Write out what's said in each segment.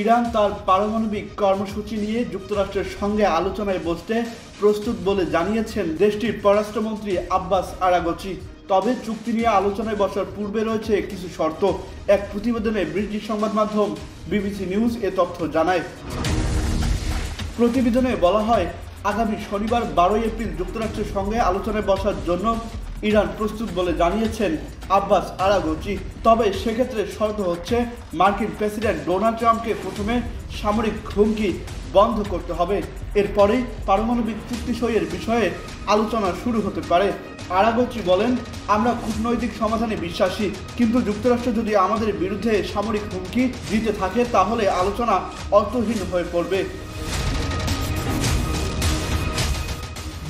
Iran তার পারমাণবিক কর্মসূচি নিয়ে যুক্তরাষ্ট্রের সঙ্গে আলোচনায় বসতে প্রস্তুত বলে জানিয়েছেন দেশটির পররাষ্ট্রমন্ত্রী আব্বাস আরাগচি। তবে চুক্তি নিয়ে আলোচনায় বসার পূর্বে রয়েছে কিছু শর্ত। এক প্রতিবেদনে ব্রিটিশ সংবাদ মাধ্যম বিবিসি নিউজ এ তথ্য জানায়। প্রতিবেদনে বলা হয়, আগামী শনিবার 12 এপ্রিল যুক্তরাষ্ট্রের সঙ্গে আলোচনায় বসার জন্য ইরান প্রস্তুত বলে জানিয়েছেন আব্বাস আরাগচি। তবে সেক্ষেত্রে শর্ত হচ্ছে মার্কিন প্রেসিডেন্ট ডোনাল্ড ট্রাম্পকে প্রথমে সামরিক হুমকি বন্ধ করতে হবে, এরপরেই পারমাণবিক চুক্তি সইয়ের বিষয়ে আলোচনা শুরু হতে পারে। আরাগচি বলেন, আমরা কূটনৈতিক সমাধানে বিশ্বাসী, কিন্তু যুক্তরাষ্ট্র যদি আমাদের বিরুদ্ধে সামরিক হুমকি দিতে থাকে তাহলে আলোচনা অর্থহীন হয়ে পড়বে।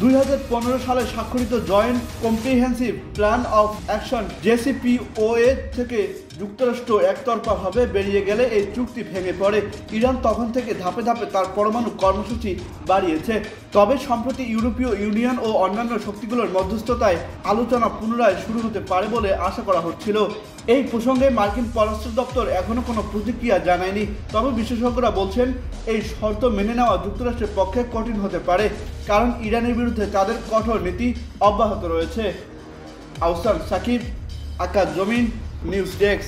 2015 সালে স্বাক্ষরিত joint comprehensive plan of action JCPOA থেকে যুক্তরাষ্ট্র একতরফাভাবে বেরিয়ে গেলে এই চুক্তি ভেঙে পড়ে। ইরান তখন থেকে ধাপে ধাপে তার পরমাণু কর্মসূচি বাড়িয়েছে। তবে সম্প্রতি ইউরোপীয় ইউনিয়ন ও অন্যান্য শক্তিগুলোর মধ্যস্থতায় আলোচনা পুনরায় শুরু হতে পারে বলে আশা করা হচ্ছিল। এই প্রসঙ্গে মার্কিন পররাষ্ট্র দপ্তর এখনও কোনো প্রতিক্রিয়া জানায়নি। তবে বিশেষজ্ঞরা বলছেন, এই শর্ত মেনে নেওয়া যুক্তরাষ্ট্রের পক্ষে কঠিন হতে পারে, কারণ ইরানের বিরুদ্ধে তাদের কঠোর নীতি অব্যাহত রয়েছে। আহসান সাকিব, আকাশ জমিন, নিউজ ডেস্ক।